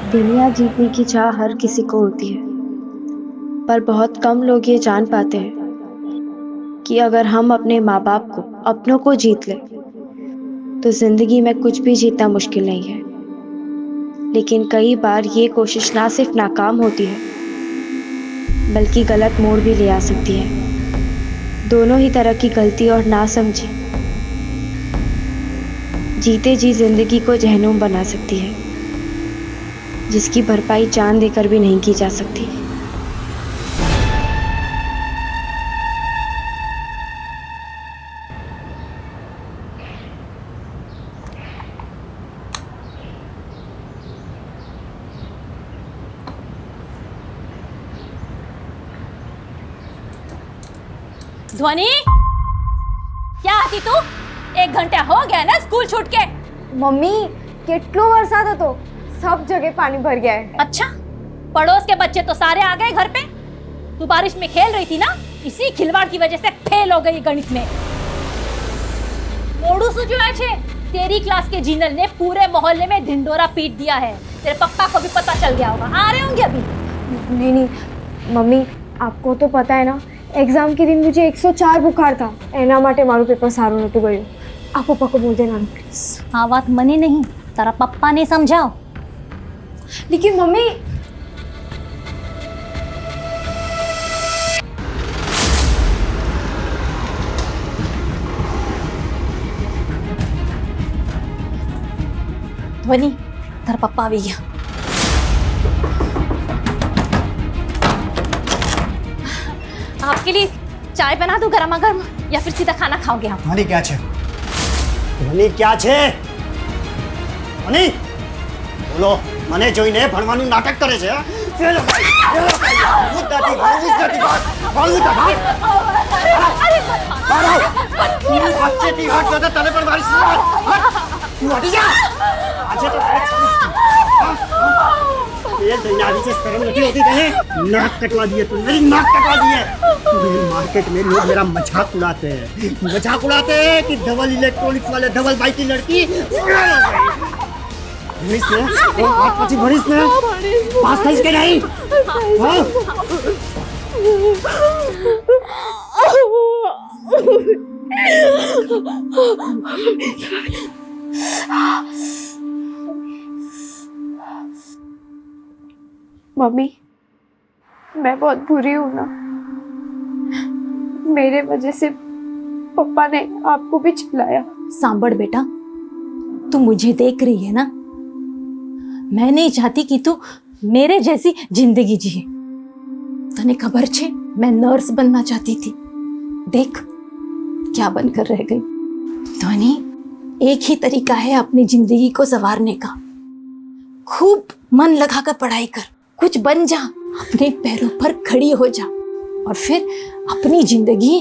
दुनिया जीतने की चाह हर किसी को होती है, पर बहुत कम लोग ये जान पाते हैं कि अगर हम अपने माँ बाप को, अपनों को जीत लें, तो जिंदगी में कुछ भी जीतना मुश्किल नहीं है। लेकिन कई बार ये कोशिश ना सिर्फ नाकाम होती है, बल्कि गलत मोड़ भी ले आ सकती है। दोनों ही तरह की गलती और नासमझी जीते जी जिंदगी को जहन्नुम बना सकती है, जिसकी भरपाई जान देकर भी नहीं की जा सकती। ध्वनि, क्या आती तू? 1 घंटा हो गया ना स्कूल छूट के। मम्मी કેટલો વરસાદ હતો, सब जगह पानी भर गया है। अच्छा, पड़ोस के बच्चे तो सारे आ गए घर पे। तू बारिश में खेल रही थी ना, इसी खिलवाड़ की वजह से फेल हो गई गणित में। मोड़ू सुजुआ छे, तेरी क्लास के जीनल ने पूरे मोहल्ले में ढिंडोरा पीट दिया है। तेरे पप्पा को भी पता चल गया होगा, आ रहे होंगे अभी। नहीं मम्मी, आपको तो पता है ना, एग्जाम के दिन मुझे 104 बुखार था, एना माटे मारू पेपर सारू नतु गયું। आप पप्पा को बोल देना प्लीज। हाँ, बात मने नहीं, तारा पप्पा ने समझाओ। लेकिन मम्मी, ध्वनि, तारा पप्पा आ गया। आपके लिए चाय बना दूं गरमा गर्म, या फिर सीधा खाना खाओगे आप? ध्वनि क्या छे? ध्वनि क्या छे? ध्वनि बोलो, મને જોઈને ભણવાનું નાટક કરે છે? ચલો ભાઈ, મુદ્દાથી બચ્ચેથી હટ તો તને પણ મારી તું હટી જા। આજે તો ये दुनियावी से शर्म नहीं होती कहीं? नाक कटवा दिए तू, मेरी नाक कटवा दिए। मेरे मार्केट में लोग मेरा मजाक उड़ाते हैं कि धवल इलेक्ट्रॉनिक्स वाले धवल भाई की लड़की भरिस ने और आज પછી भरिस ने पास था इसके नहीं। हाँ? मम्मी मैं बहुत बुरी हूँ ना, मेरे वजह से पापा ने आपको भी चिल्लाया। सांभड़ बेटा, तू मुझे देख रही है ना, मैं नहीं चाहती कि तू मेरे जैसी जिंदगी जिए। तने खबर छे, मैं नर्स बनना चाहती थी, देख क्या बनकर रह गई। ध्वनि, एक ही तरीका है अपनी जिंदगी को संवारने का, खूब मन लगाकर पढ़ाई कर, कुछ बन जा, अपने पैरों पर खड़ी हो जा, और फिर अपनी जिंदगी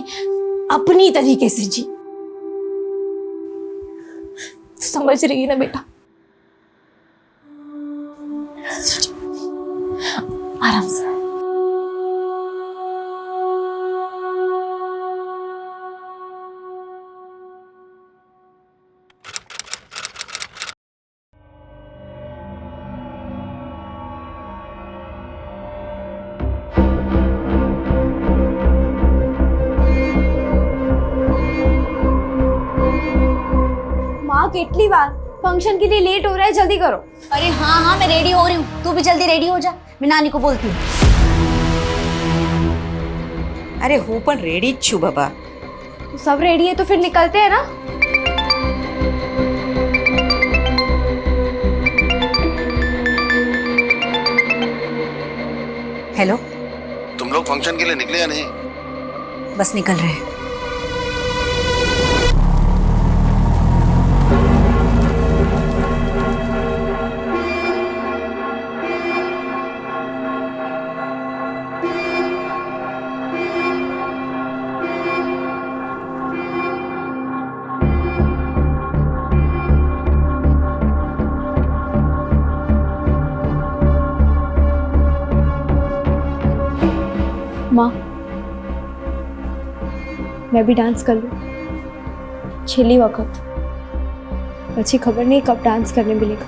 अपनी तरीके से जी। समझ रही है ना बेटा? आराम से। माँ कितनी बार, फंक्शन के लिए लेट हो रहा है, जल्दी करो। अरे हाँ हाँ, मैं रेडी हो रही हूँ, तू भी जल्दी रेडी हो जा। मैं नानी को बोलती हूँ। अरे हूँ पण रेडी ज छू बाबा। तो सब रेडी है तो फिर निकलते हैं ना। हेलो, तुम लोग फंक्शन के लिए निकले या नहीं? बस निकल रहे हैं। माँ, मैं भी डांस कर लूँ, छेली वक्त, પછી ખબર નહીં કબ डांस करने मिलेगा।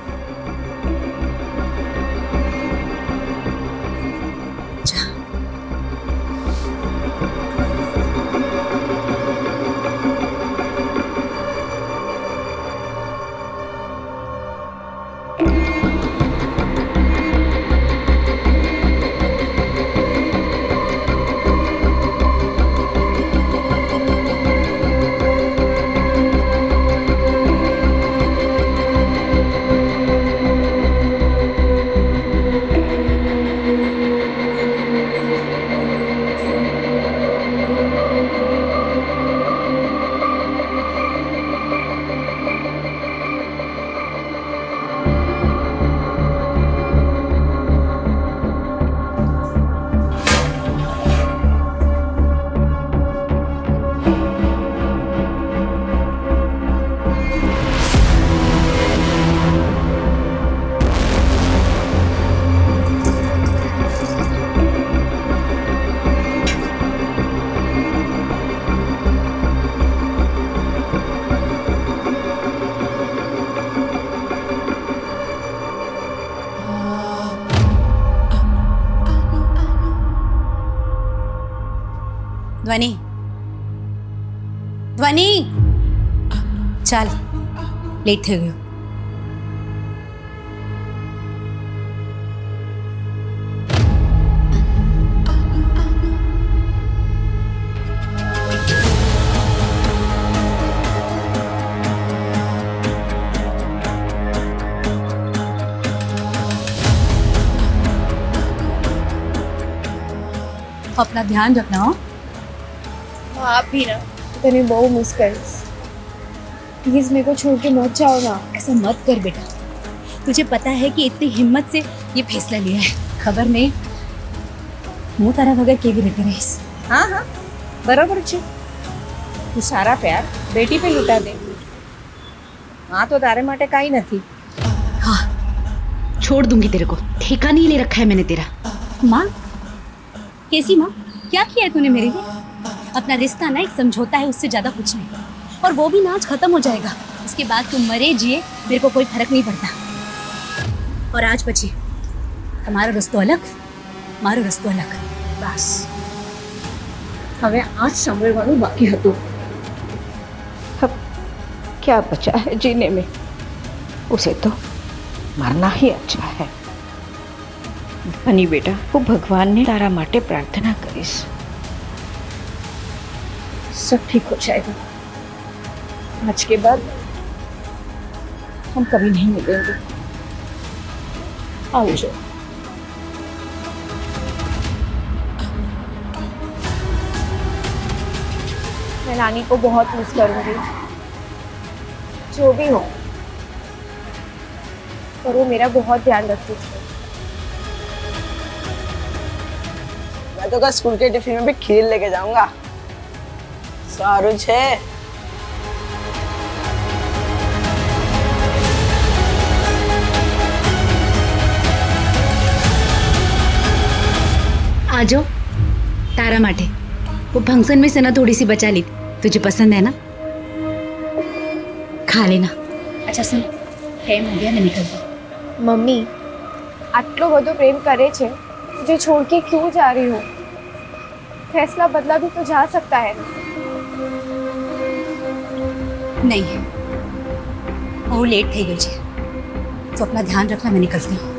ध्वनि, ध्वनि, चल लेट થઈ ગયો. अपना ध्यान रखना हो. आप भी ना तने बहुत मिस करीस. प्लीज मेरे को छोड़ के मत जाओ ना. ऐसा मत कर बेटा, तुझे पता है कि इतनी हिम्मत से ये फैसला लिया है. खबर नहीं હું તારા વગર કેવી રીતે રહીશ? हाँ हाँ बराबर છે. તું સારા પ્યાર બેટી पे લૂંટા દે. हाँ तो तारे માટે કાઈ નથી. हाँ, छोड़ दूंगी तेरे को. ठेका नहीं ले रखा है मैंने तेरा. माँ, कैसी माँ? क्या किया है तूने मेरे लिए? अपना रिश्ता ना एक समझौता है, उससे ज्यादा कुछ नहीं. और वो भी ना आज खत्म हो जाएगा. उसके बाद तुम मरे जिए मेरे को कोई फर्क नहीं पड़ता. और आज પછી તમારો રસ્તો અલગ, મારો રસ્તો અલગ. બસ હવે આજ સાંભળવાનું બાકી હતું. अब क्या बचा है जीने में? उसे तो मरना ही अच्छा है. धनी बेटा, હું ભગવાનને તારા માટે પ્રાર્થના કરીશ. सब ठीक हो जाएगा. आज के बाद हम कभी नहीं मिलेंगे. आओ जो. मैं नानी को बहुत मिस करूंगी. जो भी हो, पर वो मेरा बहुत ध्यान रखती थी. मैं तो कल स्कूल के टिफिन में भी खीर लेके जाऊंगा. सारू छे. आ जाओ. तारा माटे वो फंक्शन में से ना थोड़ी सी बचा ली. तुझे पसंद है ना? खा लेना. अच्छा सुन, टाइम हो गया, मैं निकलती. मम्मी, આટલો બધો પ્રેમ કરે છે, मुझे छोड़ के क्यों जा रही हो? फैसला बदला भी तो जा सकता है. नहीं, वो लेट થઈ ગઈ છે, तो अपना ध्यान रखना. मैं निकलती हूँ.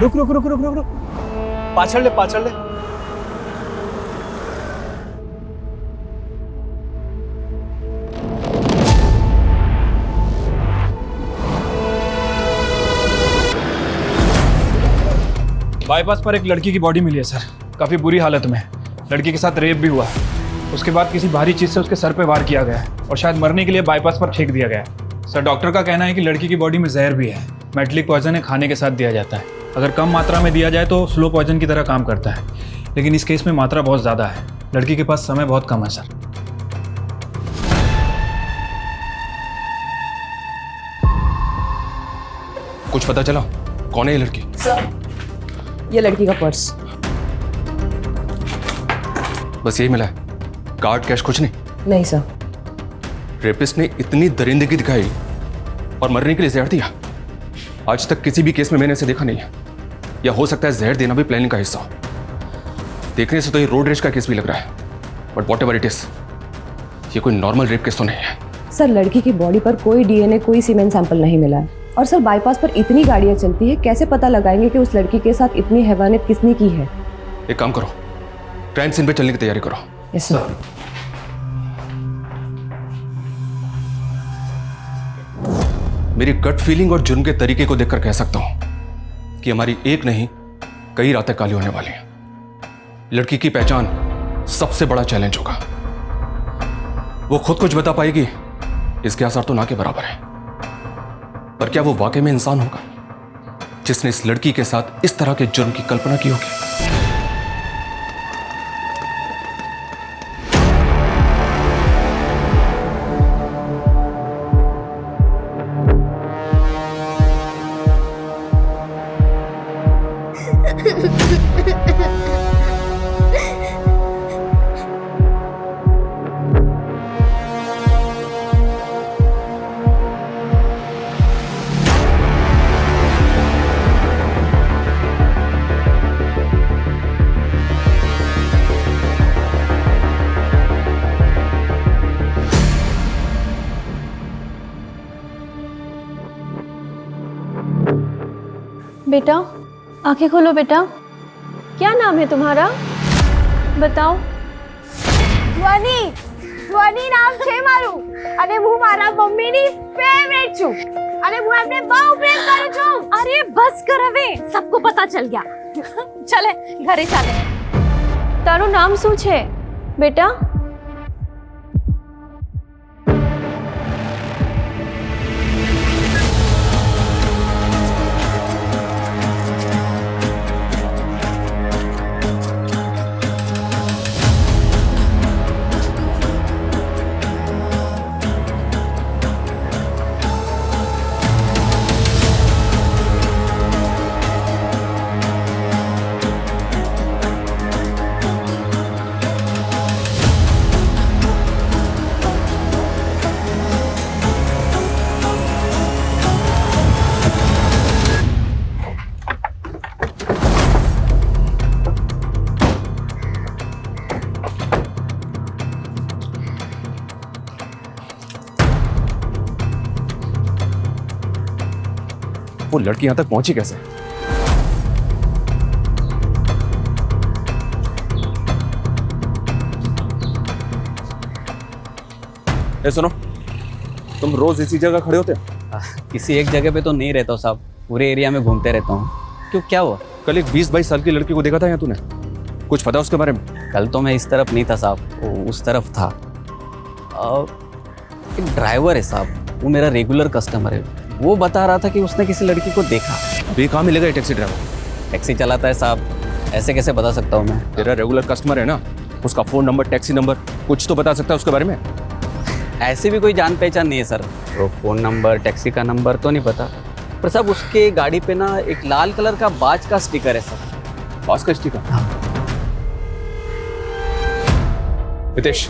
रुक रुक रुक रुक रुक रुक. पाछड़ ले, पाछड़ ले. बाईपास पर एक लड़की की बॉडी मिली है सर. काफी बुरी हालत में. लड़की के साथ रेप भी हुआ है. उसके बाद किसी भारी चीज से उसके सर पे वार किया गया है और शायद मरने के लिए बाईपास पर फेंक दिया गया है. सर, डॉक्टर का कहना है कि लड़की की बॉडी में जहर भी है. मेटलिक पॉइजन है, खाने के साथ दिया जाता है. अगर कम मात्रा में दिया जाए तो स्लो पॉइजन की तरह काम करता है, लेकिन इस केस में मात्रा बहुत ज़्यादा है. लड़की के पास समय बहुत कम है सर. कुछ पता चला कौन है ये लड़की? सर, ये लड़की का पर्स. बस यही मिला है? कार्ड, कैश कुछ नहीं? नहीं सर. रेपिस्ट ने इतनी दरिंदगी दिखाई और मरने के लिए जहर दिया. आज तक किसी भी केस में मैंने इसे देखा नहीं है. या हो सकता है जहर देना भी प्लानिंग का हिस्सा हो. देखने से तो ये रोड रेज का केस भी लग रहा है. But what ever it is, ये कोई नॉर्मल रेप केस तो नहीं है. सर, लड़की की बॉडी पर कोई डीएनए, कोई सीमेंट सैंपल नहीं मिला है. और सर, बाईपास पर इतनी गाड़ियां चलती है, कैसे पता लगाएंगे कि उस लड़की के साथ इतनी हैवानियत किसने की है? एक काम करो, क्राइम सीन पे चलने की तैयारी करो. Yes sir. मेरी गट फीलिंग और जुर्म के तरीके को देखकर कह सकता हूं कि हमारी एक नहीं कई रातें काली होने वाली हैं. लड़की की पहचान सबसे बड़ा चैलेंज होगा. वो खुद कुछ बता पाएगी, इसके आसार तो ना के बराबर है. पर क्या वो वाकई में इंसान होगा जिसने इस लड़की के साथ इस तरह के जुर्म की कल्पना की होगी? बेटा आंखें खोलो बेटा, क्या नाम है तुम्हारा बताओ? ધ્વનિ ધ્વનિ નામ છે મારું અને હું મારા મમ્મીની ફેવરેટ છું અને હું એમને બહુ પ્રેમ કરું છું. अरे बस कर હવે सबको पता चल गया. चले घरे चाले. તારું નામ શું છે બેટા? वो लड़की यहां तक पहुंची कैसे? ए सुनो, तुम रोज इसी जगह खड़े होते हो? किसी एक जगह पे तो नहीं रहता हूँ साहब, पूरे एरिया में घूमते रहता हूँ. क्यों, क्या हुआ? कल एक 20-22 साल की लड़की को देखा था यहाँ तूने, कुछ पता उसके बारे में? कल तो मैं इस तरफ नहीं था साहब, वो उस तरफ था. एक ड्राइवर है साहब, वो मेरा रेगुलर कस्टमर है. वो बता रहा था कि उसने किसी लड़की को देखा. अभी कहाँ मिलेगा ये टैक्सी ड्राइवर? टैक्सी चलाता है साहब, ऐसे कैसे बता सकता हूँ मैं? तेरा रेगुलर कस्टमर है ना, उसका फोन नंबर, टैक्सी नंबर कुछ तो बता सकता है उसके बारे में? ऐसी भी कोई जान पहचान नहीं है सर. वो फोन नंबर, टैक्सी का नंबर तो नहीं पता, पर साहब उसके गाड़ी पे ना एक लाल कलर का बाज का स्टिकर है सर. बाज का स्टिकर? हितेश,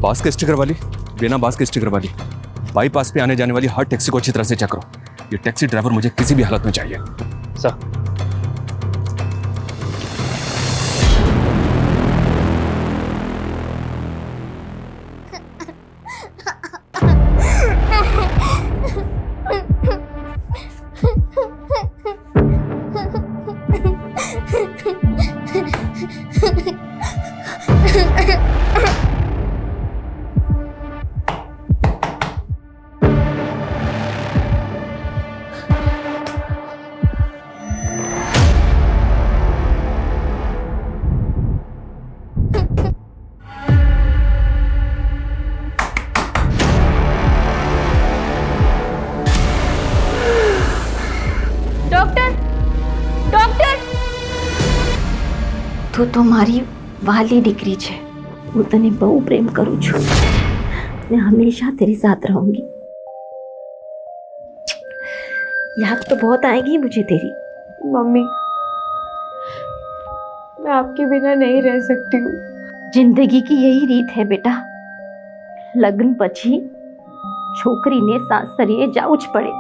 बाज के स्टिकर वाली, बिना बाज के स्टिकर वाली, बाईपास पे आने जाने वाली हर टैक्सी को अच्छी तरह से चेक करो. ये टैक्सी ड्राइवर मुझे किसी भी हालत में चाहिए. सर. તો તો મારી વાલી દીકરી છે. હું તને બહુ પ્રેમ કરું છું ને હંમેશા तेरे साथ रहूंगी. याद तो बहुत आएगी मुझे तेरी. मम्मी मैं आपके बिना नहीं रह सकती हूँ. जिंदगी की यही रीत है बेटा. લગ્ન પછી છોકરીને સાસરીએ જાવું જ પડે.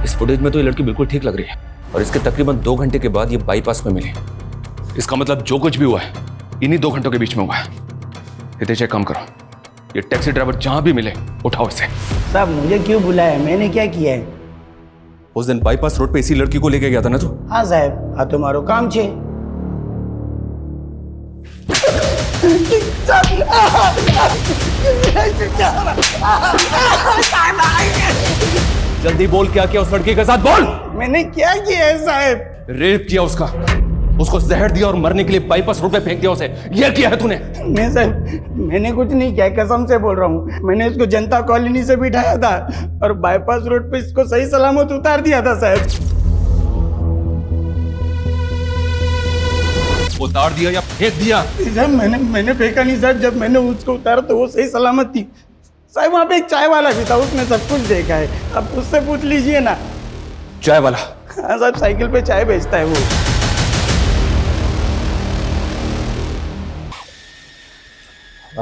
इस फुटेज में तो ये लड़की बिल्कुल ठीक लग रही है और इसके तकरीबन 2 घंटे के बाद ये बाईपास में मिली. इसका मतलब जो कुछ भी हुआ है इन्हीं 2 घंटों के बीच में हुआ है. हितेश एक काम करो, ये टैक्सी ड्राइवर जहां भी मिले उठाओ इसे. साहब मुझे क्यों बुलाया, मैंने क्या किया है? उस दिन बाईपास रोड पे इसी लड़की को लेके गया था ना तू? हाँ साहब, हाँ तो मारो काम छे. जल्दी बोल, क्या किया उस लड़की के साथ? बोल। मैंने क्या किया है साहब? रेप किया उसका, उसको जहर दिया और मरने के लिए बाईपास रोड पे फेंक दिया उसे। यह किया है तूने? नहीं सर, मैंने कुछ नहीं किया, कसम से बोल रहा हूँ। मैंने इसको जनता कॉलोनी से बिठाया था और बाईपास रोड पे इसको सही सलामत उतार दिया था साहब। उतार दिया या फेंक दिया? साहब मैंने फेंका नहीं साहब, जब मैंने उसको उतारा तो वो सही सलामत थी साहब। वहाँ पे एक चाय वाला भी था, उसने सब कुछ देखा है, अब उससे पूछ लीजिए ना। चाय वाला? हाँ साहब, साइकिल पे चाय बेचता है वो।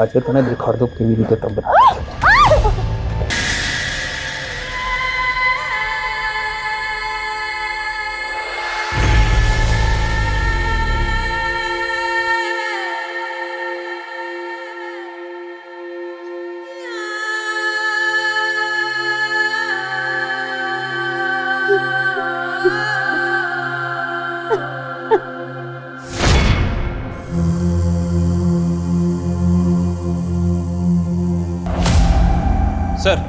आज तो मैं दिखा दो टीवी के तब सर,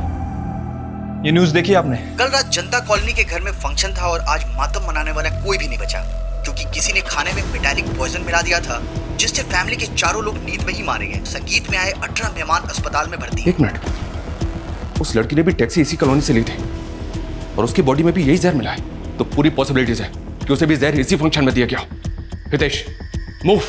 ये न्यूज़ देखी आपने? कल रात जनता कॉलोनी के घर में फंक्शन था और आज मातम मनाने वाला कोई भी नहीं बचा, क्योंकि किसी ने खाने में मेटालिक पॉइजन मिला दिया था, जिससे फैमिली के चारों लोग नींद में ही मारे गए। संगीत में आए 18 मेहमान अस्पताल में भर्ती। एक मिनट, उस लड़की ने भी टैक्सी इसी कॉलोनी से ली थी और उसकी बॉडी में भी यही जहर मिला है, तो पूरी पॉसिबिलिटीज है कि उसे भी जहर इसी फंक्शन में दिया गया। हितेश, मूव।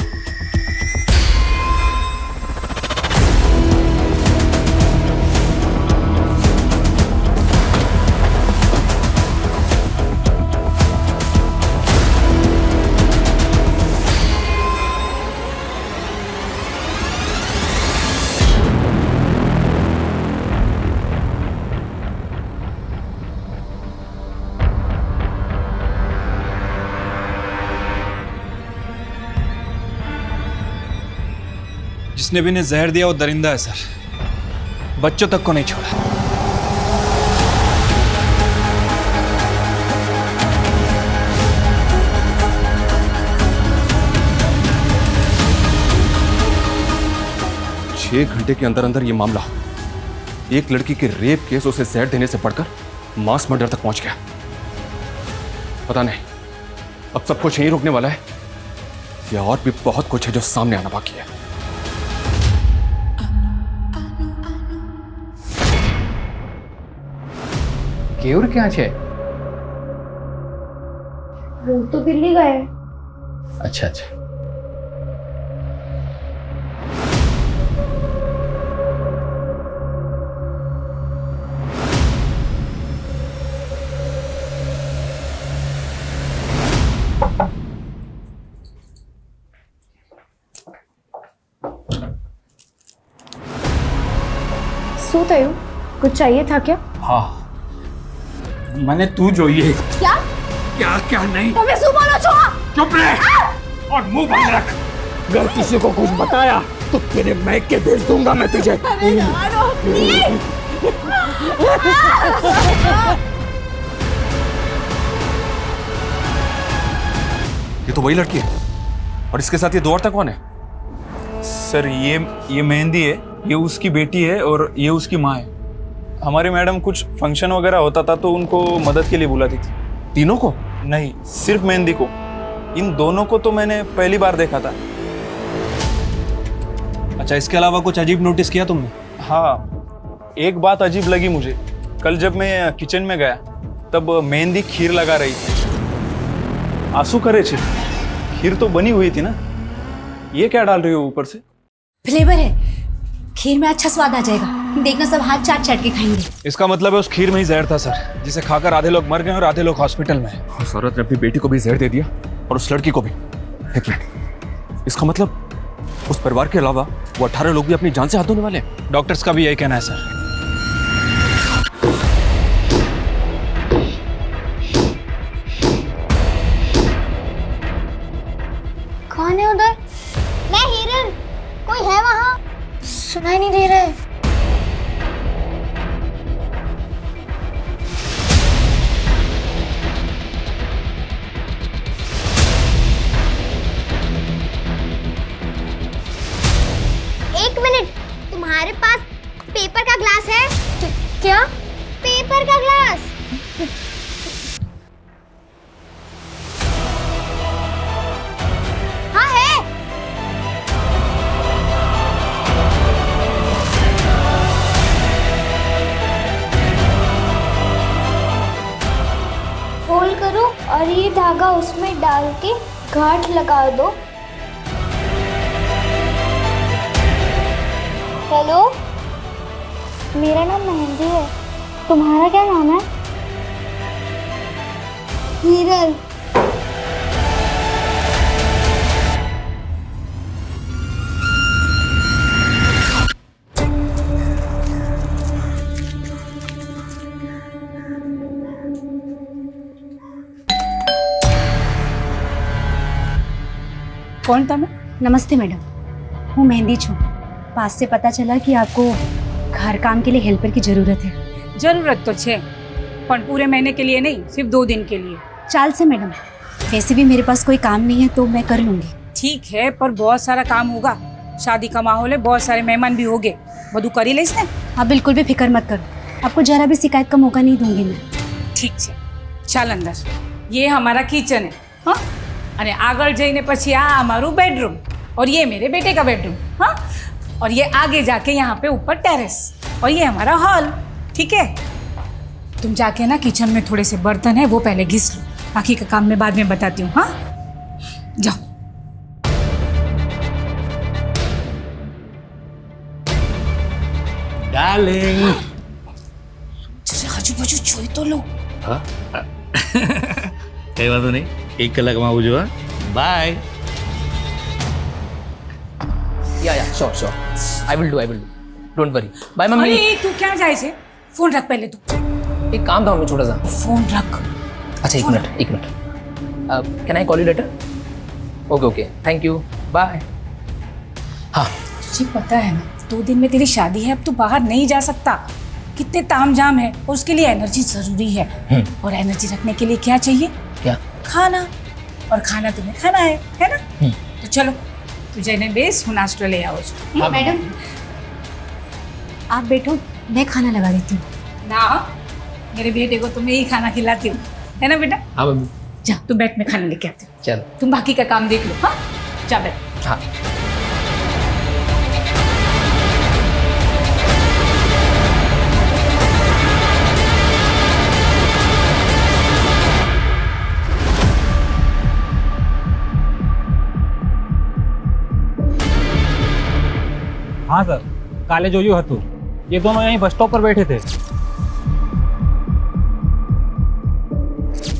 जिसने भी इन्हें जहर दिया वो दरिंदा है सर, बच्चों तक को नहीं छोड़ा। छह घंटे के अंदर अंदर ये मामला एक लड़की के रेप केस उसे जहर देने से बढ़कर मास मर्डर तक पहुंच गया। पता नहीं अब सब कुछ यहीं रुकने वाला है या और भी बहुत कुछ है जो सामने आना बाकी है। કેવું ક્યાં છે? वो तो दिल्ली गए। अच्छा अच्छा। શું થયું? कुछ चाहिए था क्या? हाँ, मैंने तू જોઈએ। क्या क्या क्या नहीं? તમે શું બોલો છો? चुप रह और मुंह बंद रख। अगर किसी को कुछ बताया तो तेरे मैके भेज दूंगा मैं तुझे। अरे यारो, ये तो वही लड़की है और इसके साथ ये दो औरतें कौन है? सर ये मेहंदी है, ये उसकी बेटी है और ये उसकी माँ है। हमारे मैडम कुछ फंक्शन वगैरह होता था तो उनको मदद के लिए बुलाती थी। तीनों को? नहीं, सिर्फ मेहंदी को। इन दोनों को तो मैंने पहली बार देखा था। अच्छा, इसके अलावा कुछ अजीब नोटिस किया तुमने? हाँ, एक बात अजीब लगी मुझे। कल जब मैं किचन में गया तब मेहंदी खीर लगा रही थी। आंसू करे छे, खीर तो बनी हुई थी ना, ये क्या डाल रही हो ऊपर से? फ्लेवर है, खीर में अच्छा स्वाद आ जाएगा, देखना सब हाथ चाट चाट के खाएंगे। इसका मतलब है उस खीर में ही जहर था सर, जिसे खाकर आधे लोग मर गए और आधे लोग हॉस्पिटल में हैं। उस औरत ने अपनी बेटी को भी जहर दे दिया और उस लड़की को भी। एक मिनट, इसका मतलब उस परिवार के अलावा वो 18 लोग भी अपनी जान से हाथ धोने वाले हैं? डॉक्टर्स का भी यही कहना है सर। कौन है उधर? मैं हिरन, कोई है वहाँ? सुनाई नहीं दे रहा है। एक मिनट, तुम्हारे पास पेपर का ग्लास है? क्या? पेपर का ग्लास। हाँ है। फोल्ड करो और ये धागा उसमें डाल के गांठ लगा दो। हेलो, मेरा नाम मेहंदी है। तुम्हारा क्या नाम है? हीरल। कौन था मैं? नमस्ते मैडम, हूँ मेहंदी छू। पास से पता चला कि आपको घर काम के लिए हेल्पर की जरूरत है। जरूरत तो छे, पर पूरे महीने के लिए नहीं, सिर्फ 2 दिन के लिए। चाल से मैडम, वैसे भी मेरे पास कोई काम नहीं है तो मैं कर लूंगी। ठीक है, पर बहुत सारा काम होगा। शादी का माहौल है, बहुत सारे मेहमान भी होंगे। બધું કરી લઈશ ને? आप बिल्कुल भी फिक्र मत करो, आपको जरा भी शिकायत का मौका नहीं दूंगी मैं। ठीक है, ચાલ અંદર। ये हमारा किचन है, हाँ? अरे आगे जाइने પછી આ हमारू बेडरूम और ये मेरे बेटे का बेडरूम, हाँ? और ये आगे जाके यहाँ पे ऊपर टेरेस और ये हमारा हॉल। ठीक है, तुम जाके ना किचन में थोड़े से बर्तन है वो पहले घिस लो, बाकी का काम मैं बाद में बताती हूँ। हाँ, जाओ। डार्लिंग આજુ બાજુ જોઈ તો લો। હા કઈ વાંધો નહીં, 1 કલાકમાં આવું છું। Bye. Yeah sure I will do don't worry bye mummy. अरे तू क्या जाए छे? फोन रख पहले तू। एक काम था मम्मी छोटा सा। फोन रख। अच्छा एक minute can I call you later? Okay thank you bye. हाँ तुझे पता है ना 2 दिन में तेरी शादी है, अब तू बाहर नहीं जा सकता। कितने तामझाम है और उसके लिए एनर्जी जरूरी है। और एनर्जी रखने के लिए क्या चाहिए? क्या? खाना। और खाना तुम्हें खाना है ना? तो चलो तुझे ने बेस हूँ नाश्ता ले आओ। मैडम आप बैठो, मैं खाना लगा देती हूँ। ना, मेरे बेटे को तो मैं ही खाना खिलाती हूँ, है ना बेटा? हाँ मम्मी। जा तुम बैठ, में खाना लेके आती हूँ। चलो तुम बाकी का काम देख लो। हाँ जा बैठ। हाँ। हाँ सर, काले जोजू हतू, ये दोनों यहीं बस स्टॉप पर बैठे थे।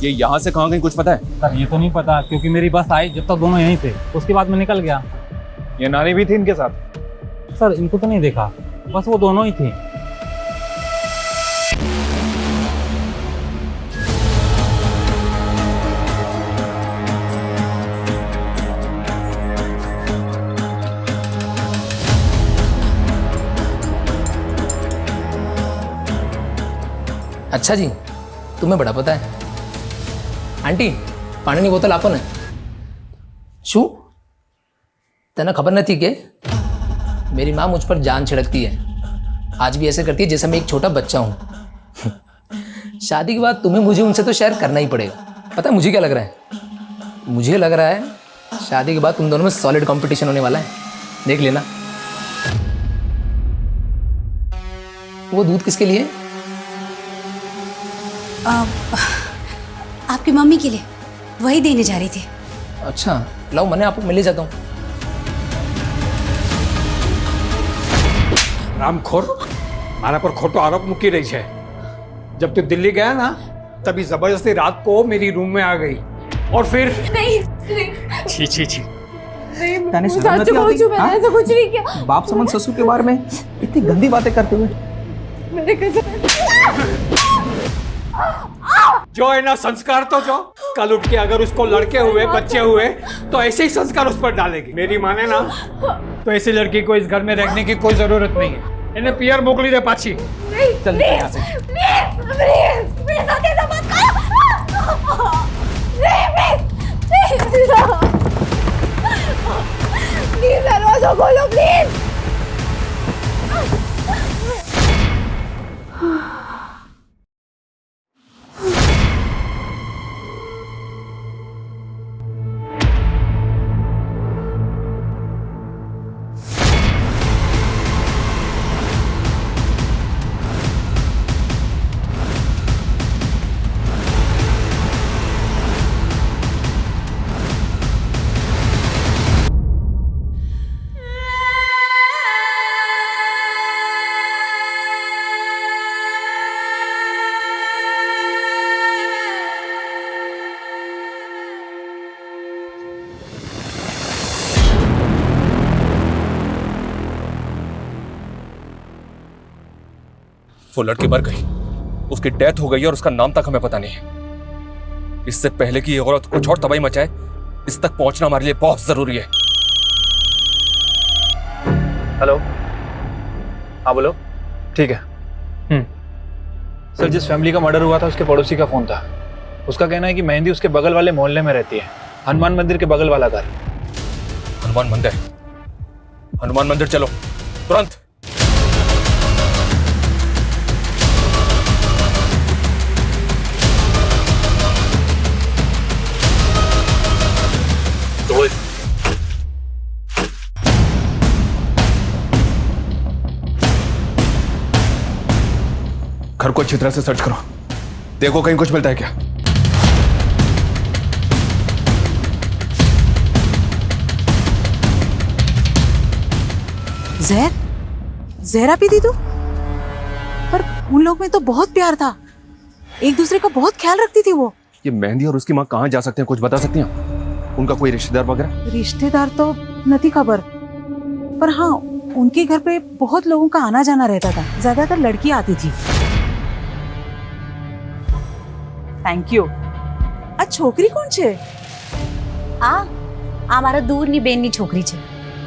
ये यहाँ से कहाँ गई कुछ पता है? सर ये तो नहीं पता, क्योंकि मेरी बस आई जब तक दोनों यहीं थे, उसके बाद मैं निकल गया। ये नानी भी थी इनके साथ? सर इनको तो नहीं देखा, बस वो दोनों ही थी। अच्छा जी, तुम्हें बड़ा पता है। आंटी पानी बोतल आपो ने। शू तेना खबर नहीं कि मेरी माँ मुझ पर जान छिड़कती है, आज भी ऐसे करती है जैसे मैं एक छोटा बच्चा हूँ। शादी के बाद तुम्हें मुझे उनसे तो शेयर करना ही पड़ेगा। पता है मुझे क्या लग रहा है? मुझे लग रहा है शादी के बाद तुम दोनों में सॉलिड कंपटीशन होने वाला है, देख लेना। वो दूध किसके लिए? आपकी मम्मी के लिए, वही देने जा रही थी। अच्छा लाओ, मैंने आपको मिल जाता हूँ। रामखोर मारा पर खोटो आरोप मुकी रही है। जब तू दिल्ली गया ना, तभी जबरदस्ती रात को मेरी रूम में आ गई और फिर नहीं छी छी छी। मैंने सच बोल चुका, मैंने ऐसा कुछ नहीं किया। बाप समझ ससुर के बारे में इतनी गंदी बातें करते हुए मेरे कसम। जो है ना संस्कार, तो जो कल उठ के अगर उसको लड़के हुए बच्चे हुए तो ऐसे ही संस्कार उस पर डालेगी। मेरी माने ना तो ऐसी लड़की को इस घर में रखने की कोई जरूरत नहीं है। इन्हें पियर मोकली दे पाछी। चल यहाँ से। प्लीज ऐसा मत करो। प्लीज दरवाजा खोलो प्लीज। वो लड़की मर गई, उसकी डेथ हो गई और उसका नाम तक हमें पता नहीं है। इससे पहले कि ये औरत कुछ और तबाही मचाए, इस तक पहुंचना हमारे लिए बहुत जरूरी है। हेलो, हाँ बोलो। ठीक है। सर, जिस फैमिली का मर्डर हुआ था उसके पड़ोसी का फोन था। उसका कहना है कि मेहंदी उसके बगल वाले मोहल्ले में रहती है, हनुमान मंदिर के बगल वाला घर। हनुमान मंदिर? हनुमान मंदिर चलो तुरंत। घर को अच्छी तरह से सर्च करो, देखो कहीं कुछ मिलता है क्या। जहरा पी थी तू? पर उन लोग में तो बहुत प्यार था, एक दूसरे का बहुत ख्याल रखती थी वो। ये मेहंदी और उसकी माँ कहाँ जा सकते हैं, कुछ बता सकती हैं? उनका कोई रिश्तेदार वगैरह? रिश्तेदार तो नहीं खबर, पर हाँ उनके घर पे बहुत लोगों का आना जाना रहता था, ज्यादातर लड़की आती थी। Thank you. आ छोकरी कौन छे? हमारा दूर बेननी छोकरी छे,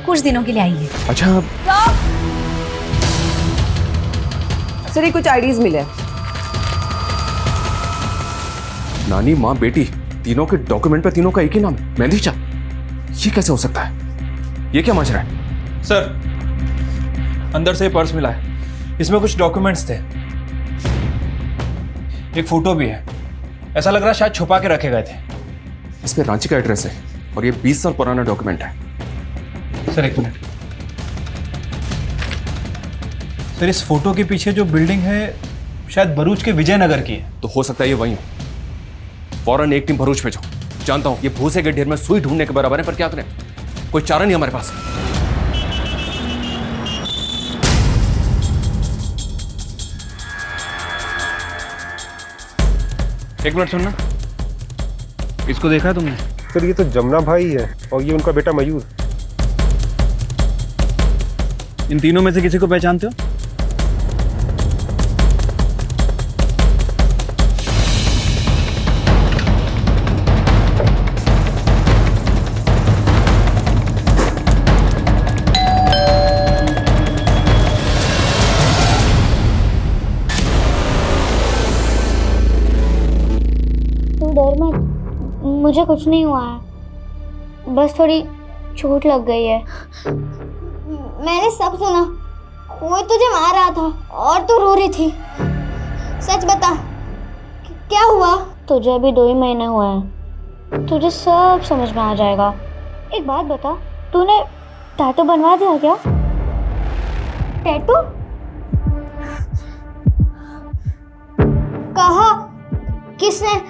कुछ दिनों के लिए आई है। अच्छा सर, ये कुछ आईडीज मिले। नानी माँ बेटी तीनों के डॉक्यूमेंट पे तीनों का एक ही नाम है, मेहंदी चा। ये कैसे हो सकता है? ये क्या माजरा है? सर, अंदर से पर्स मिला है, इसमें कुछ डॉक्यूमेंट्स थे, एक फोटो भी है। ऐसा लग रहा है शायद छुपा के रखे गए थे। इस पे रांची का एड्रेस है और ये 20 साल पुराना डॉक्यूमेंट है। सर एक मिनट। सर, इस फोटो के पीछे जो बिल्डिंग है शायद भरूच के विजयनगर की है। तो हो सकता है ये वही हो। फौरन एक टीम भरूच भेजो। जानता हूं ये भूसे के ढेर में सुई ढूंढने के बराबर है, पर क्या करें, कोई चारा नहीं हमारे पास। एक मिनट सुनना, इसको देखा है तुमने? सर, ये तो जमुना भाई है और ये उनका बेटा मयूर। इन तीनों में से किसी को पहचानते हो? डर मत, मुझे कुछ नहीं हुआ है, बस थोड़ी चोट लग गई है। मैंने सब सुना, कोई तुझे मार रहा था और तू रो रही थी। सच बता, क्या हुआ? तुझे अभी 2 ही महीने हुए हैं, तुझे सब समझ में आ जाएगा। एक बात बता, तूने टैटू बनवा दिया क्या? टैटू? कहा? किसने?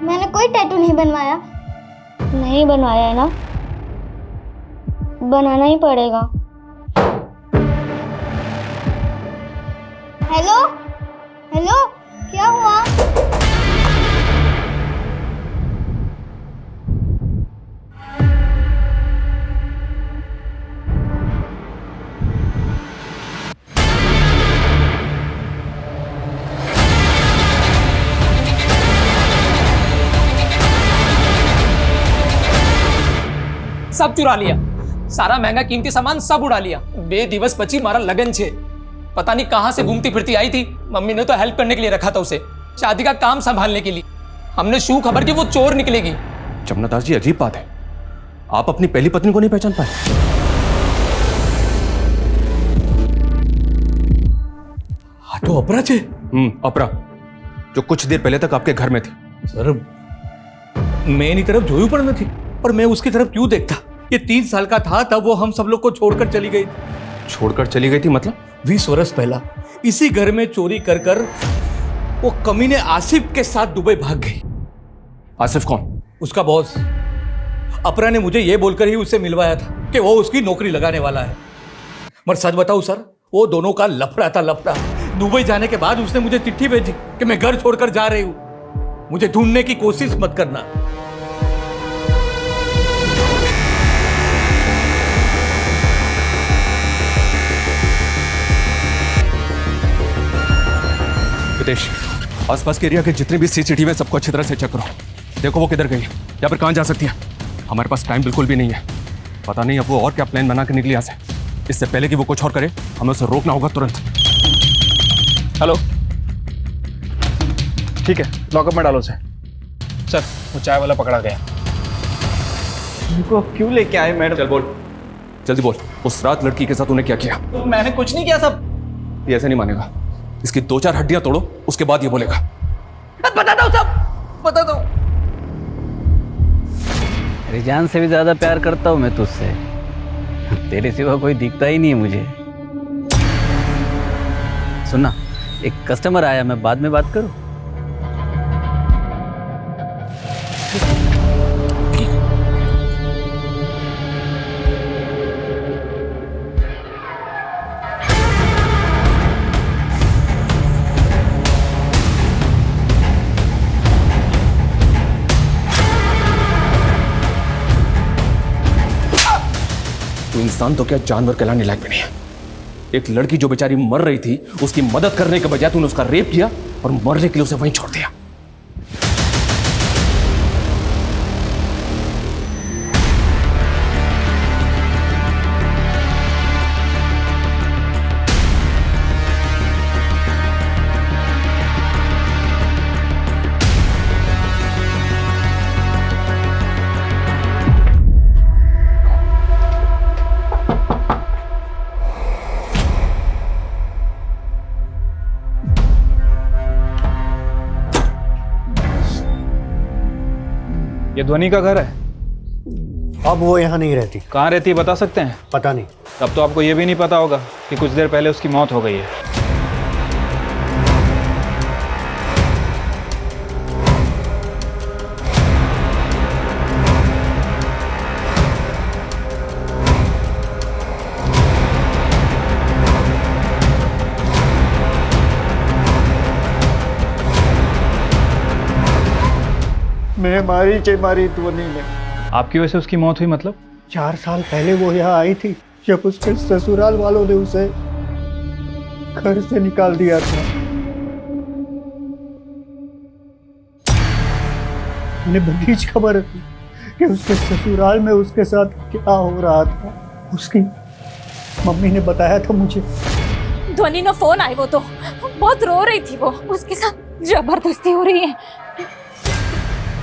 मैंने कोई टैटू नहीं बनवाया। नहीं बनवाया है ना? बनाना ही पड़ेगा। हेलो हेलो, क्या हुआ? सब चुरा लिया, सारा महंगा कीमती सामान सब उड़ा लिया। बेदिवस बची मारा लगन छे। पता नहीं कहां से घूमती फिरती आई थी। मम्मी ने तो हेल्प करने के लिए रखा था उसे, शादी का काम संभालने के लिए। हमने शू खबर की वो चोर निकलेगी। जमुना दास जी, अजीब बात है, आप अपनी पहली पत्नी को नहीं पहचान पाए? हाँ तो अपरा छे। अपरा, जो कुछ देर पहले तक आपके घर में थी। सर, मैं इन्हीं तरफ जोयू पर न थी, पर मैं उसकी तरफ क्यों देखता? ये 3 साल का था तब वो हम सब लोग को छोड़कर चली गई। छोड़कर चली गई थी मतलब? 20 वर्ष पहला इसी घर में चोरी कर कर वो कमीने आसिफ के साथ दुबई भाग गई। आसिफ कौन? उसका बॉस। अपरा ने मुझे ये बोलकर ही उससे मिलवाया था कि वो उसकी नौकरी लगाने वाला है। मगर सच बताऊं सर, वो दोनों का लफड़ा था, लफड़ा। दुबई जाने के बाद उसने मुझे चिट्ठी भेजी कि मैं घर छोड़कर जा रही हूं, मुझे ढूंढने की कोशिश मत करना। हितेश, आसपास के एरिया के जितने भी सीसीटीवी है सबको अच्छी तरह से चेक करो। देखो वो किधर गई है या फिर कहाँ जा सकती है। हमारे पास टाइम बिल्कुल भी नहीं है। पता नहीं अब वो और क्या प्लान बना कर निकली यहाँ से। इससे पहले कि वो कुछ और करे हमें उसे रोकना होगा तुरंत। हेलो, ठीक है, लॉकअप में डालो उसे। सर, वो चाय वाला पकड़ा गया। उनको क्यों लेके आए मैडम? चल बोल, जल्दी बोल, उस रात लड़की के साथ तूने क्या किया? मैंने कुछ नहीं किया सब। ये ऐसे नहीं मानेगा। इसकी 2-4 हड्डियां तोड़ो, उसके बाद ये बोलेगा। बता दो सब, बता दो। मेरी जान से भी ज्यादा प्यार करता हूँ मैं तुझसे। तेरे सिवा कोई दिखता ही नहीं है मुझे। सुनना, एक कस्टमर आया, मैं बाद में बात करूँ? तू इंसान तो क्या जानवर कहलाने लायक भी नहीं है। एक लड़की जो बेचारी मर रही थी उसकी मदद करने के बजाय तूने उसका रेप किया और मरने के लिए उसे वहीं छोड़ दिया। ये ध्वनि का घर है? अब वो यहाँ नहीं रहती। कहाँ रहती है बता सकते हैं? पता नहीं। तब तो आपको ये भी नहीं पता होगा कि कुछ देर पहले उसकी मौत हो गई है। मैं मारी ध्वनि ने। आपकी वजह से उसकी मौत हुई मतलब? 4 साल पहले वो यहाँ आई थी जब उसके ससुराल वालों ने उसे घर से निकाल दिया था। मैंने बड़ी खबर थी कि उसके ससुराल में उसके साथ क्या हो रहा था। उसकी मम्मी ने बताया था मुझे। ध्वनि ने फोन आई, वो तो बहुत रो रही थी। वो उसके साथ जबरदस्ती हो रही है,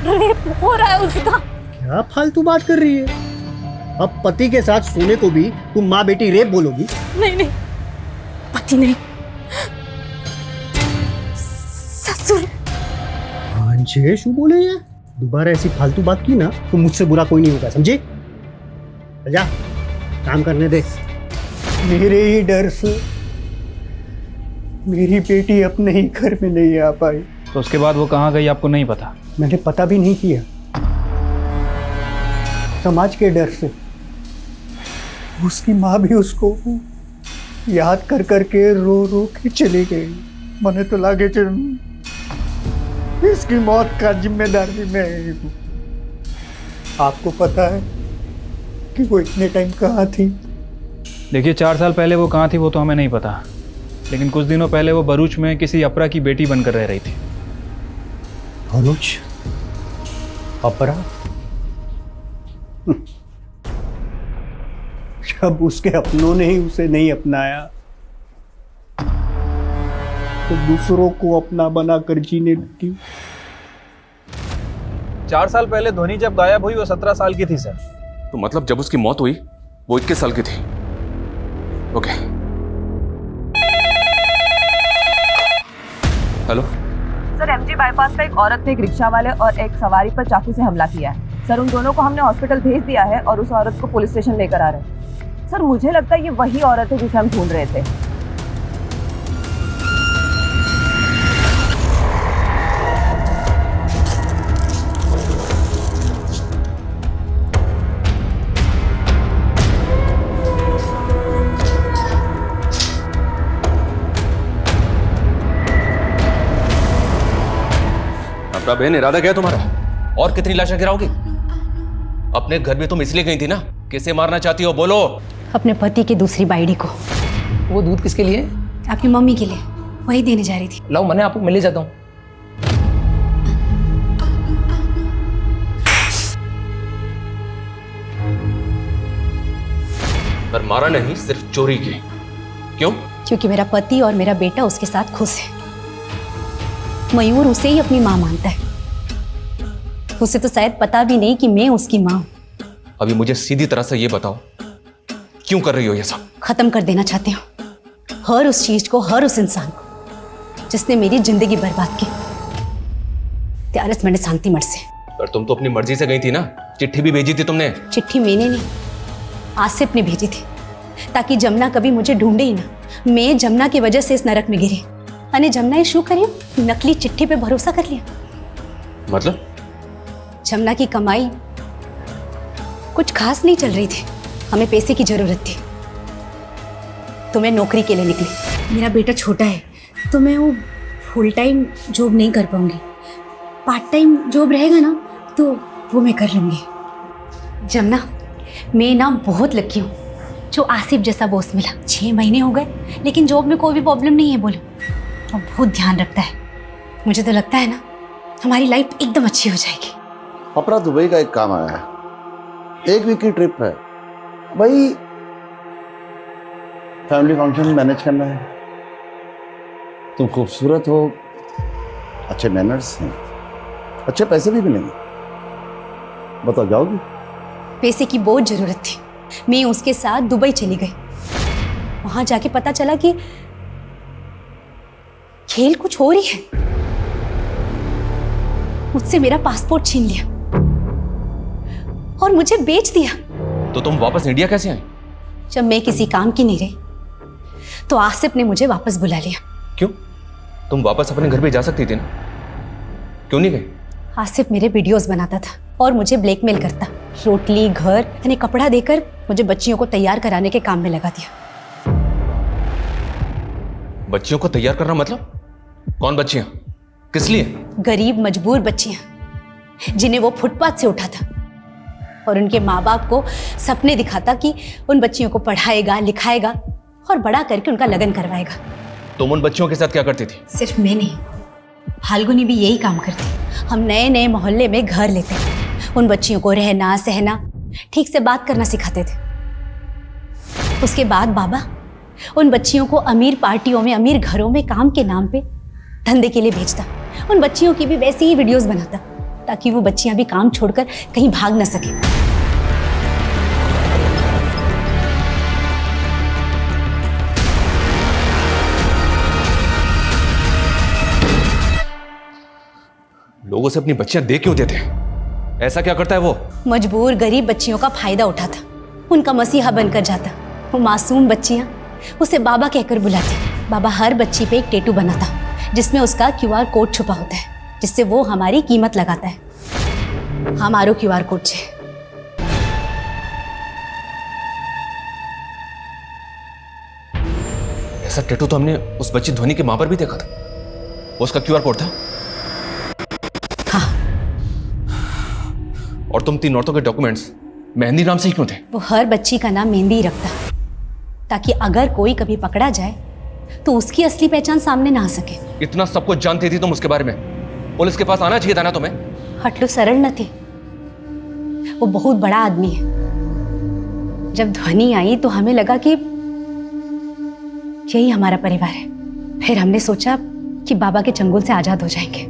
रेप हो रहा है उसका। क्या फालतू बात कर रही है? अब पति के साथ सोने को भी तुम माँ बेटी रेप बोलोगी? नहीं नहीं, पति नहीं, ससुर। अंजेश बोले ये दोबारा ऐसी फालतू बात की ना तो मुझसे बुरा कोई नहीं होगा, समझे? जा काम करने दे। मेरे ही डर से मेरी बेटी अपने ही घर में नहीं आ पाई। तो उसके बाद वो कहाँ गई आपको नहीं पता? मैंने पता भी नहीं किया, समाज के डर से। उसकी माँ भी उसको याद कर करके रो रो के चली गई। मैंने तो लागे इसकी मौत का जिम्मेदार भी मैं ही हूँ। आपको पता है कि वो इतने टाइम कहाँ थी? देखिए, 4 साल पहले वो कहाँ थी वो तो हमें नहीं पता, लेकिन कुछ दिनों पहले वो भरूच में किसी अपरा की बेटी बनकर रह रही थी। भरूच? अपरा? जब उसके अपनों ने ही उसे नहीं अपनाया तो दूसरों को अपना बनाकर जीने लगी। 4 साल पहले ध्वनि जब गायब हुई वो 17 साल की थी सर। तो मतलब जब उसकी मौत हुई वो 21 साल की थी। Okay. Hello sir, MG bypass पर एक औरत ने एक रिक्शा वाले और एक सवारी पर चाकू से हमला किया है। सर, उन दोनों को हमने हॉस्पिटल भेज दिया है और उस औरत को पुलिस स्टेशन लेकर आ रहे हैं। सर, मुझे लगता है ये वही औरत है जिसे हम ढूंढ रहे थे। अपना बहन, इरादा क्या है तुम्हारा? और कितनी लाशें गिराओगी? अपने घर में तुम इसलिए गई थी ना? किसे मारना चाहती हो बोलो? अपने पति की दूसरी बाइडी को। वो दूध किसके लिए? आपकी मम्मी के लिए। वही देने जा रही थी। लाओ मैंने आपको मिल ही जाता हूँ। पर मारा नहीं, सिर्फ चोरी की। क्यों? क्योंकि मेरा पति और मेरा बेटा उसके साथ खुश है। मयूर उसे ही अपनी माँ मानता है। उसे तो शायद पता भी नहीं कि मैं उसकी माँ हूं। अभी मुझे सीधी तरह से ये बताओ, क्यों कर रही हो ये सब? खत्म कर देना चाहती हूँ हर उस चीज को, हर उस इंसान को जिसने मेरी जिंदगी बर्बाद की। त्यारस मैंने शांति मठ से। पर तुम तो अपनी मर्जी से गई थी ना, चिट्ठी भी भेजी थी तुमने। चिट्ठी मैंने नहीं, आसिफ ने भेजी थी, ताकि जमुना कभी मुझे ढूंढे ही ना। मैं जमुना की वजह से इस नरक में गिरी। अने जमुना ये शू करियो, नकली चिट्ठी पे भरोसा कर लिया। मतलब? जमुना की कमाई कुछ खास नहीं चल रही थी, हमें पैसे की जरूरत थी, तो मैं नौकरी के लिए निकली। मेरा बेटा छोटा है तो मैं वो फुल टाइम जॉब नहीं कर पाऊंगी। पार्ट टाइम जॉब रहेगा ना तो वो मैं कर लूंगी। जमुना, मैं ना बहुत लकी हूँ जो आसिफ जैसा बॉस मिला। 6 महीने हो गए लेकिन जॉब में कोई भी प्रॉब्लम नहीं है बोलो, और बहुत ध्यान रखता है। मुझे तो लगता है ना हमारी लाइफ एकदम अच्छी हो जाएगी। अपना दुबई का एक काम आया है, 1 वीक की ट्रिप है भाई, फैमिली फंक्शन मैनेज करना है। तुम खूबसूरत हो, अच्छे मैनर्स हैं, अच्छे पैसे भी मिलेंगे, बताओ जाओगी? पैसे की बहुत जरूरत थी। मैं उसके साथ दुबई चली गई। वहां जाके पता चला कि खेल कुछ और ही है। मुझसे मेरा पासपोर्ट छीन लिया और मुझे बेच दिया। तो तुम वापस इंडिया कैसे आई? जब मैं किसी काम की नहीं रही तो आसिफ ने मुझे वापस बुला लिया। क्यों? तुम वापस अपने घर पे जा सकती थी ना, क्यों नहीं गई? आसिफ मेरे वीडियोस बनाता था और मुझे ब्लैकमेल करता। रोटली, घर यानी कपड़ा देकर मुझे बच्चियों को तैयार कराने के काम में लगा दिया। बच्चियों को तैयार करना मतलब? कौन बच्चियां? किस लिए? गरीब मजबूर बच्चियां जिन्हें वो फुटपाथ से उठा था, और उनके माँ बाप को सपने दिखाता कि उन बच्चियों को पढ़ाएगा, लिखाएगा और बड़ा करके उनका लगन करवाएगा। तुम उन बच्चियों के साथ क्या करती थी? सिर्फ मैं नहीं, फाल्गुनी भी यही काम करती। हम नए नए मोहल्ले में घर लेते, उन बच्चियों को रहना सहना, ठीक से बात करना सिखाते थे। उसके बाद बाबा उन बच्चियों को अमीर पार्टियों में, अमीर घरों में काम के नाम पे धंधे के लिए भेजता। उन बच्चियों की भी वैसी ही वीडियोस बनाता ताकि वो बच्चियां भी काम छोड़कर कहीं भाग न सके। लोगों से अपनी बच्चियां दे क्यों देते हैं? ऐसा क्या करता है वो? मजबूर गरीब बच्चियों का फायदा उठाता, उनका मसीहा बनकर जाता। वो मासूम बच्चियां उसे बाबा कहकर बुलाती। बाबा हर बच्ची पे एक टैटू बनाता जिसमें उसका QR कोड छुपा होता है, जिससे वो हमारी कीमत लगाता है। हमारो QR कोड छे। ऐसा टैटू तो हमने उस बच्ची ध्वनि के मां पर भी देखा था। वो उसका QR कोड था। हाँ। और तुम 3 औरतों के डॉक्यूमेंट्स मेहंदी नाम से ही क्यों थे? वो हर बच्ची का नाम मेहंदी ही रखता ताकि अगर कोई कभी पकड़ा जाए तो उसकी असली पहचान सामने ना आ सके। इतना सब कुछ जानती थी तुम उसके बारे में, पुलिस के पास आना चाहिए था ना तुम्हें। हटलू सरल न थे, वो बहुत बड़ा आदमी है। जब ध्वनि आई तो हमें लगा कि यही हमारा परिवार है। फिर हमने सोचा कि बाबा के चंगुल से आजाद हो जाएंगे,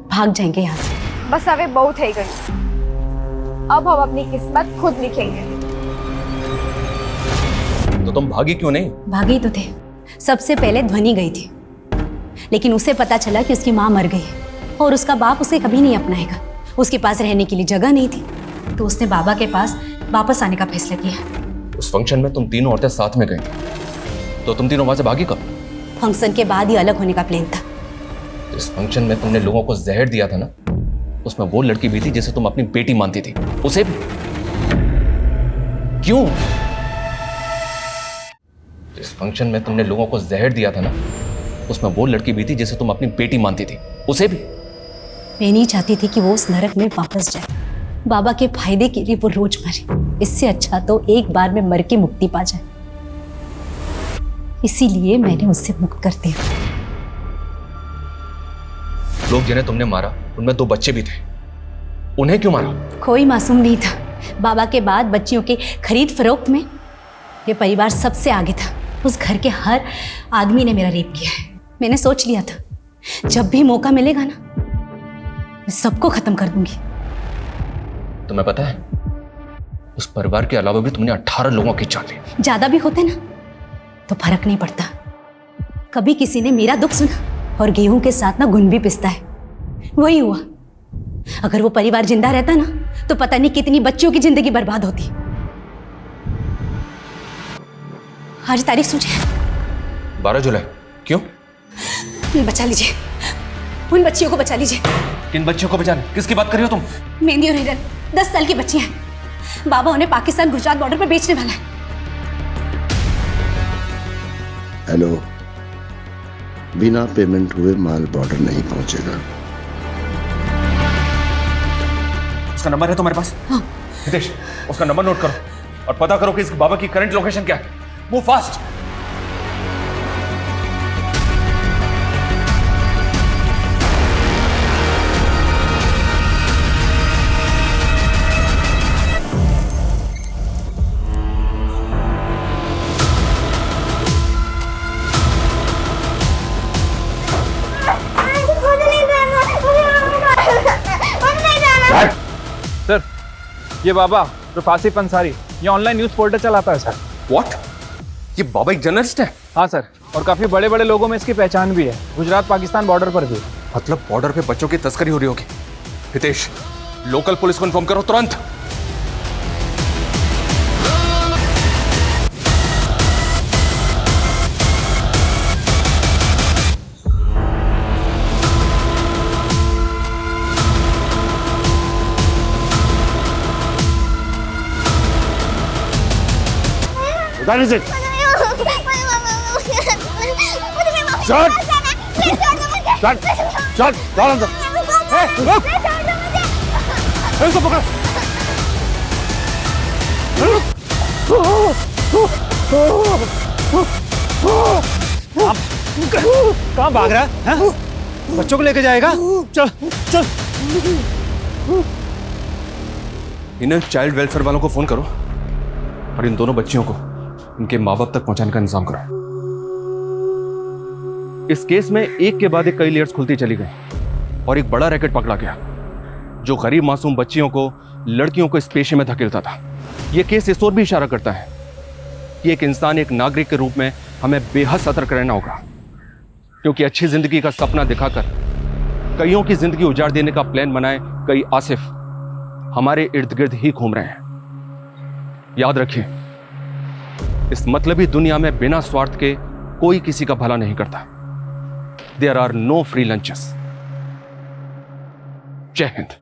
भाग जाएंगे यहाँ से। बस अब बहुत है गई, अब हम अपनी किस्मत खुद लिखेंगे। तो तुम भागी क्यों नहीं? भागी तो थे। सबसे पहले ध्वनि गई थी, लेकिन उसे पता चला कि उसकी माँ मर गई है और उसका बाप उसे कभी नहीं अपनाएगा। उसके पास रहने के लिए जगह नहीं थी, तो उसने बाबा के पास वापस आने का फैसला किया। उस फंक्शन में तुम तीनों औरतें साथ में गई, तो तुम तीनों वहां से भागी कब? फंक्शन के बाद ही अलग होने का प्लान था। इस फंक्शन में तुमने लोगों को जहर दिया था ना, उसमें वो लड़की भी थी जिसे तुम अपनी बेटी मानती थी, उसे भी क्यों? इस फंक्शन में तुमने लोगों को जहर दिया था ना, उसमें वो लड़की भी थी जिसे तुम अपनी बेटी मानती थी, उसे भी। मैं नहीं चाहती थी कि वो उस नरक में वापस जाए। बाबा के फायदे के लिए वो रोज मरे, इससे अच्छा तो एक बार में मर के मुक्ति पा जाए। इसीलिए मैंने उससे मुक्त कर दिया। लोग जिन्हें तुमने मारा उनमें 2 बच्चे भी थे, उन्हें क्यों मारा? कोई मासूम नहीं था। बाबा के बाद बच्चियों के खरीद फरोख्त में ये परिवार सबसे आगे था। उस घर के हर आदमी ने मेरा रेप किया है। मैंने सोच लिया था जब भी मौका मिलेगा ना, मैं सबको खत्म कर दूंगी। तुम्हें पता है, उस परिवार के अलावा भी तुमने 18 लोगों की जान ली। ज्यादा भी होते ना तो फर्क नहीं पड़ता। कभी किसी ने मेरा दुख सुना और गेहूं के साथ ना घुन भी पिसता है, वही हुआ। अगर वो परिवार जिंदा रहता ना तो पता नहीं कितनी बच्चियों की जिंदगी बर्बाद होती। आज तारीख सोचिए, 12 जुलाई। क्यों? बचा लीजिए, उन बच्चियों को बचा लीजिए। किन बच्चियों को बचाने? किसकी बात कर रही हो तुम? मेहंदी और हिरन 10 साल की बच्ची हैं। बाबा उन्हें पाकिस्तान गुजरात बॉर्डर पर बेचने वाला है। हेलो, बिना पेमेंट हुए माल बॉर्डर नहीं पहुंचेगा। उसका नंबर है तुम्हारे पास? हाँ। हितेश, उसका नंबर नोट करो और पता करो कि इस बाबा की करंट लोकेशन क्या है। Move fast. सर, ये बाबा सिर्फ आसिफ अंसारी, ये ऑनलाइन न्यूज पोर्टल चलाता है सर। व्हाट? ये बाबा एक जर्नलिस्ट है? हाँ सर, और काफी बड़े बड़े लोगों में इसकी पहचान भी है, गुजरात पाकिस्तान बॉर्डर पर भी। मतलब बॉर्डर पे बच्चों की तस्करी हो रही होगी। हितेश, लोकल पुलिस को इन्फॉर्म करो तुरंत। That is it. Shut. Shut. Shut. डाल अंदर। रुक। इसको पकड़। कहाँ भाग रहा है? हाँ? बच्चों को लेके जाएगा? चल चल। इन चाइल्ड वेलफेयर वालों को फोन करो और इन दोनों बच्चियों को इनके माँ बाप तक पहुंचाने का इंतजाम करो। इस केस में एक के बाद एक कई लेयर्स खुलती चली गई और एक बड़ा रैकेट पकड़ा गया जो गरीब मासूम बच्चियों को, लड़कियों को इस पेशे में धकेलता था। यह केस इस ओर भी इशारा करता है कि एक इंसान, एक नागरिक के रूप में हमें बेहद सतर्क रहना होगा, क्योंकि अच्छी जिंदगी का सपना दिखाकर कईयों की जिंदगी उजाड़ देने का प्लान बनाए कई आसिफ हमारे इर्द गिर्द ही घूम रहे हैं। याद रखिए, इस मतलबी दुनिया में बिना स्वार्थ के कोई किसी का भला नहीं करता। There are no free lunches. Jai Hind.